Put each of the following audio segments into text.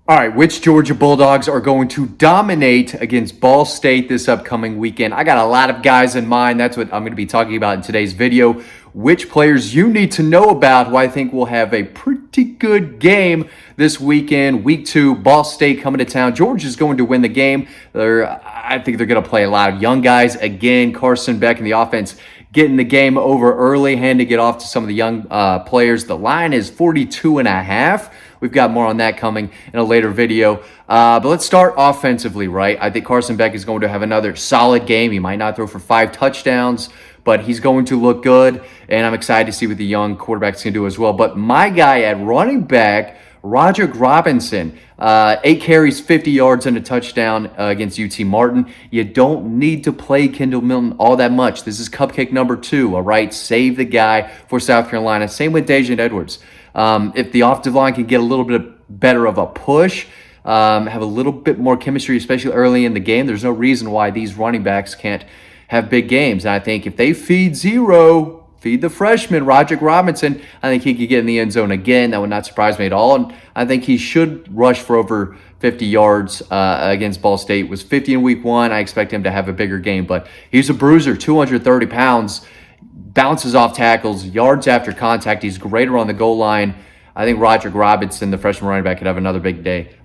All right, which Georgia Bulldogs are going to dominate against Ball State this upcoming weekend? I got a lot of guys in mind. That's what I'm going to be talking about in today's video. Which players you need to know about who I think will have a pretty good game this weekend. Week 2, Ball State coming to town. Georgia's going to win the game. I think they're going to play a lot of young guys. Again, Carson Beck in the offense getting the game over early, handing it off to some of the young players. The line is 42.5. We've got more on that coming in a later video. But let's start offensively, right? I think Carson Beck is going to have another solid game. He might not throw for 5 touchdowns, but he's going to look good. And I'm excited to see what the young quarterbacks can do as well. But my guy at running back, Roderick Robinson, 8 carries, 50 yards, and a touchdown against UT Martin. You don't need to play Kendall Milton all that much. This is cupcake number 2, all right? Save the guy for South Carolina. Same with Dajan Edwards. If the offensive line can get a little bit better of a push, have a little bit more chemistry, especially early in the game, there's no reason why these running backs can't have big games. And I think if they feed the freshman, Roderick Robinson, I think he could get in the end zone again. That would not surprise me at all. And I think he should rush for over 50 yards against Ball State. It was 50 in week 1. I expect him to have a bigger game. But he's a bruiser, 230 pounds, bounces off tackles, yards after contact. He's great around the goal line. I think Roderick Robinson, the freshman running back, could have another big day.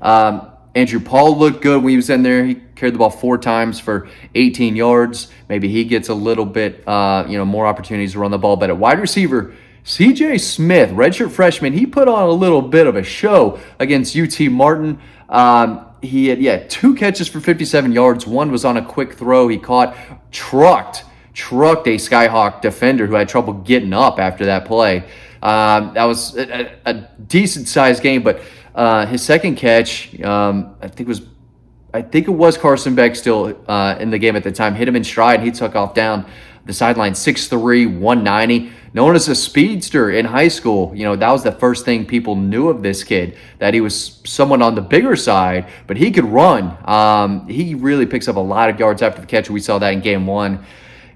Andrew Paul looked good when he was in there. He carried the ball 4 times for 18 yards. Maybe he gets a little bit, more opportunities to run the ball. But at wide receiver, CJ Smith, redshirt freshman, he put on a little bit of a show against UT Martin. He had 2 catches for 57 yards. One was on a quick throw. He trucked a Skyhawk defender who had trouble getting up after that play. That was a decent-sized game, but his second catch, I think it was Carson Beck still in the game at the time, hit him in stride, and he took off down the sideline, 6'3", 190. Known as a speedster in high school. That was the first thing people knew of this kid, that he was someone on the bigger side, but he could run. He really picks up a lot of yards after the catch. We saw that in game 1.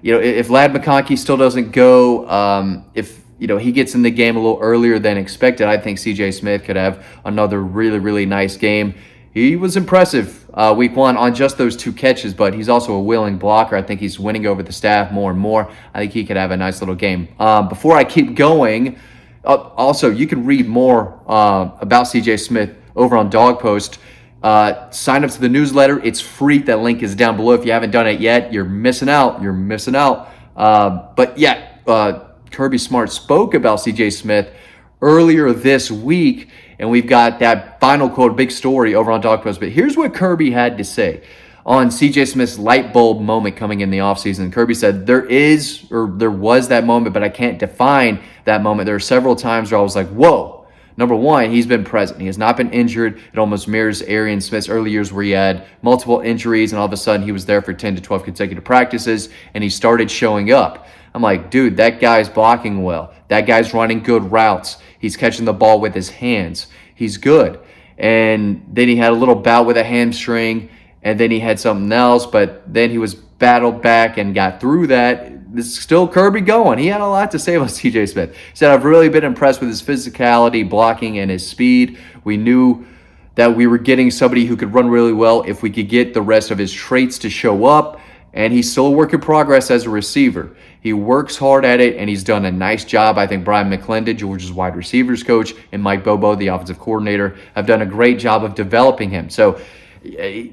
If Ladd McConkey still doesn't go, if he gets in the game a little earlier than expected, I think CJ Smith could have another really, really nice game. He was impressive week 1 on just those 2 catches, but he's also a willing blocker. I think he's winning over the staff more and more. I think he could have a nice little game. Before I keep going, also, you can read more about CJ Smith over on Dog Post. Sign up to the newsletter. It's free. That link is down below. If you haven't done it yet, you're missing out. But yeah, Kirby Smart spoke about CJ Smith earlier this week, and we've got that final quote, big story over on Dog Post. But here's what Kirby had to say on CJ Smith's light bulb moment coming in the offseason. Kirby said, there was that moment, but I can't define that moment. There are several times where I was like, whoa. Number 1, he's been present. He has not been injured. It almost mirrors Arian Smith's early years where he had multiple injuries, and all of a sudden he was there for 10 to 12 consecutive practices, and he started showing up. I'm like, dude, that guy's blocking well. That guy's running good routes. He's catching the ball with his hands. He's good. And then he had a little bout with a hamstring, and then he had something else, but then he was battled back and got through that. This is still Kirby going. He had a lot to say about CJ Smith. He said, I've really been impressed with his physicality, blocking, and his speed. We knew that we were getting somebody who could run really well if we could get the rest of his traits to show up. And he's still a work in progress as a receiver. He works hard at it, and he's done a nice job. I think Brian McClendon, Georgia's wide receivers coach, and Mike Bobo, the offensive coordinator, have done a great job of developing him. So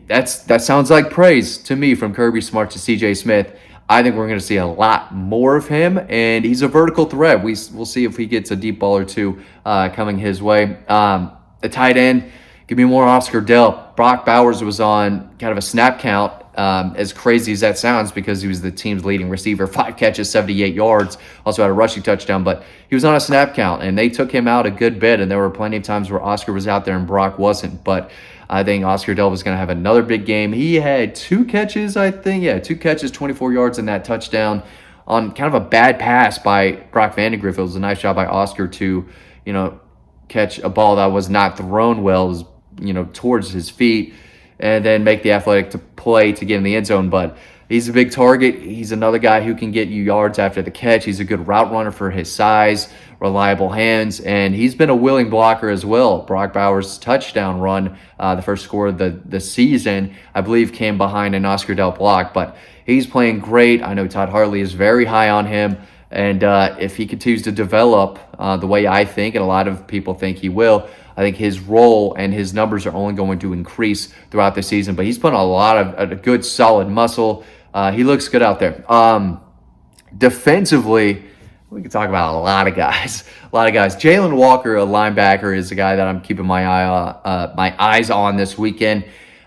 that sounds like praise to me from Kirby Smart to CJ Smith. I think we're going to see a lot more of him, and he's a vertical threat. We'll see if he gets a deep ball or 2 coming his way. The tight end, give me more Oscar Dell. Brock Bowers was on kind of a snap count, as crazy as that sounds, because he was the team's leading receiver, 5 catches, 78 yards, also had a rushing touchdown, but he was on a snap count, and they took him out a good bit, and there were plenty of times where Oscar was out there and Brock wasn't, but I think Oscar Dell was going to have another big game. He had 2 catches, 2 catches, 24 yards in that touchdown on kind of a bad pass by Brock Vandegrift. It was a nice job by Oscar to, catch a ball that was not thrown well, towards his feet, and then make the athletic play to get in the end zone. But He's a big target. He's another guy who can get you yards after the catch. He's a good route runner for his size, reliable hands, and he's been a willing blocker as well. Brock Bowers' touchdown run, the first score of the season, I believe came behind an Oscar Del block, but he's playing great. I know Todd Hartley is very high on him, and if he continues to develop the way I think, and a lot of people think he will, I think his role and his numbers are only going to increase throughout the season. But he's put a lot of a good, solid muscle. He looks good out there. Defensively, we can talk about a lot of guys. A lot of guys. Jalen Walker, a linebacker, is a guy that I'm keeping my eyes on this weekend.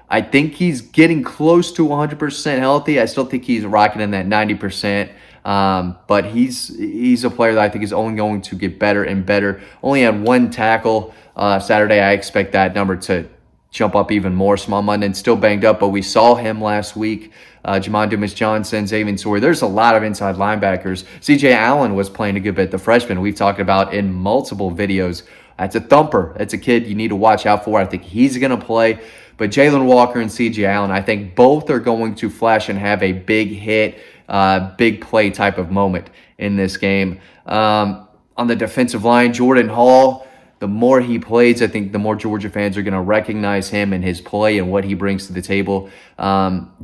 I think he's getting close to 100% healthy. I still think he's rocking in that 90%. But he's a player that I think is only going to get better and better. Only had one tackle Saturday. I expect that number to jump up even more. Small Munden still banged up, but we saw him last week. Jamon Dumas-Johnson, Xavier Sawyer. There's a lot of inside linebackers. C.J. Allen was playing a good bit, the freshman we've talked about in multiple videos. That's a thumper. That's a kid you need to watch out for. I think he's going to play. But Jalen Walker and C.J. Allen, I think both are going to flash and have a big hit, big play type of moment in this game. On the defensive line, Jordan Hall, the more he plays, I think the more Georgia fans are going to recognize him and his play and what he brings to the table.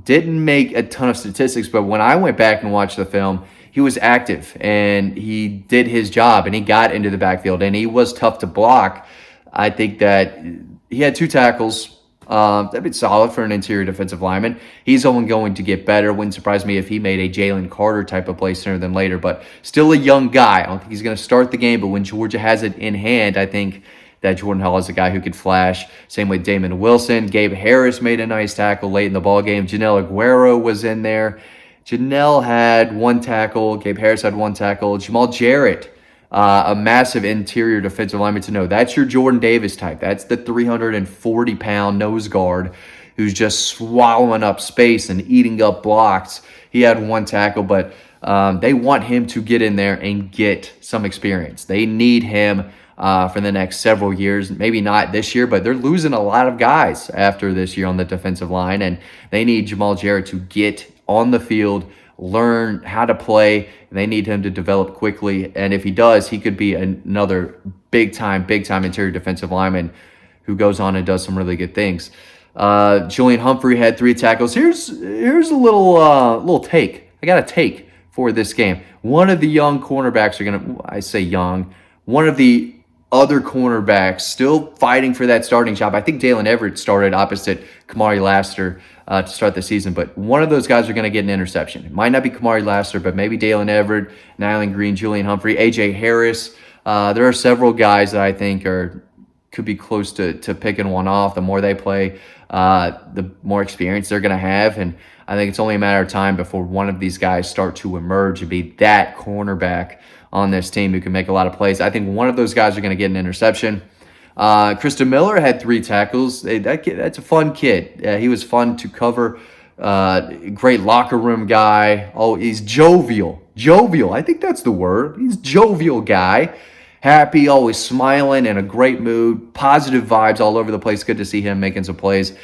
Didn't make a ton of statistics, but when I went back and watched the film, he was active and he did his job and he got into the backfield and he was tough to block. I think that he had 2 tackles. That'd be solid for an interior defensive lineman. He's only going to get better. Wouldn't surprise me if he made a Jalen Carter type of play sooner than later, but still a young guy. I don't think he's going to start the game, but when Georgia has it in hand, I think that Jordan Hall is a guy who could flash. Same with Damon Wilson. Gabe Harris made a nice tackle late in the ball game. Janelle Aguero was in there. Janelle had 1 tackle. Gabe Harris had 1 tackle. Jamal Jarrett, a massive interior defensive lineman to know. That's your Jordan Davis type. That's the 340-pound nose guard who's just swallowing up space and eating up blocks. He had 1 tackle, but they want him to get in there and get some experience. They need him for the next several years. Maybe not this year, but they're losing a lot of guys after this year on the defensive line, and they need Jamal Jarrett to get on the field, learn how to play, and they need him to develop quickly. And if he does, he could be another big-time interior defensive lineman who goes on and does some really good things. Julian Humphrey had 3 tackles. Here's a little take. I got a take for this game. One of the young cornerbacks I say young, one of the other cornerbacks still fighting for that starting job. I think Dalen Everett started opposite Kamari Lassiter to start the season, but one of those guys are going to get an interception. It might not be Kamari Lassiter, but maybe Dalen Everett, Nyland Green, Julian Humphrey, A.J. Harris. There are several guys that I think could be close to picking one off. The more they play, the more experience they're going to have, and I think it's only a matter of time before one of these guys start to emerge and be that cornerback on this team who can make a lot of plays. I think one of those guys are going to get an interception. Kristen Miller had 3 tackles. That's a fun kid. He was fun to cover. Great locker room guy. Oh, he's jovial. I think that's the word. He's jovial guy. Happy, always smiling, in a great mood. Positive vibes all over the place. Good to see him making some plays.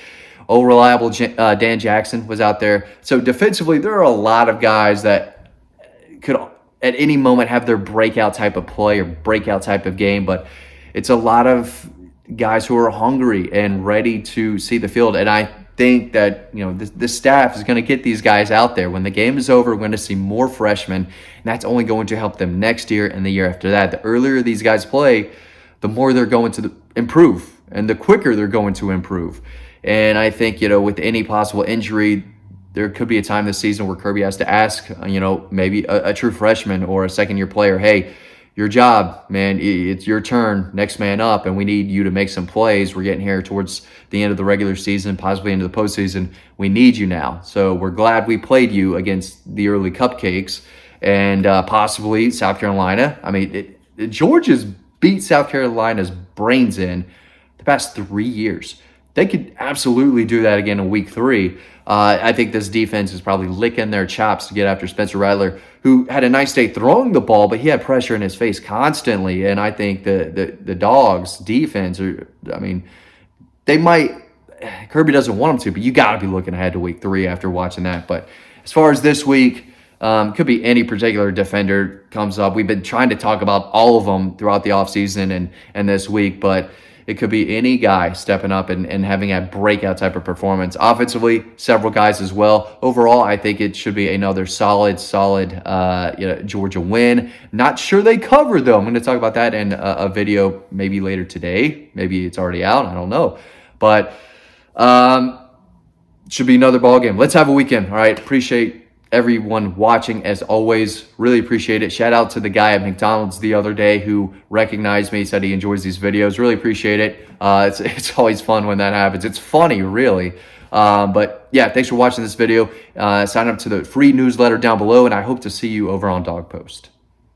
Oh, reliable Dan Jackson was out there. So defensively, there are a lot of guys that could at any moment have their breakout type of play or breakout type of game, but it's a lot of guys who are hungry and ready to see the field. And I think that this staff is going to get these guys out there. When the game is over, we're going to see more freshmen, and that's only going to help them next year and the year after that. The earlier these guys play, the more they're going to improve, and the quicker they're going to improve. And I think, with any possible injury, there could be a time this season where Kirby has to ask, maybe a true freshman or a second-year player, hey, your job, man, it's your turn, next man up, and we need you to make some plays. We're getting here towards the end of the regular season, possibly into the postseason. We need you now. So we're glad we played you against the early cupcakes and possibly South Carolina. I mean, Georgia's beat South Carolina's brains in the past 3 years. They could absolutely do that again in week 3. I think this defense is probably licking their chops to get after Spencer Rattler, who had a nice day throwing the ball, but he had pressure in his face constantly. And I think the Dogs defense Kirby doesn't want them to, but you got to be looking ahead to week 3 after watching that. But as far as this week, could be any particular defender comes up. We've been trying to talk about all of them throughout the offseason and this week, but it could be any guy stepping up and having a breakout type of performance. Offensively, several guys as well. Overall, I think it should be another solid Georgia win. Not sure they cover, though. I'm going to talk about that in a video maybe later today. Maybe it's already out. I don't know. But should be another ball game. Let's have a weekend. All right. Appreciate everyone watching as always. Really appreciate it. Shout out to the guy at McDonald's the other day who recognized me, said he enjoys these videos. Really appreciate it. It's always fun when that happens. It's funny, really. But yeah, thanks for watching this video. Sign up to the free newsletter down below, and I hope to see you over on Dog Post.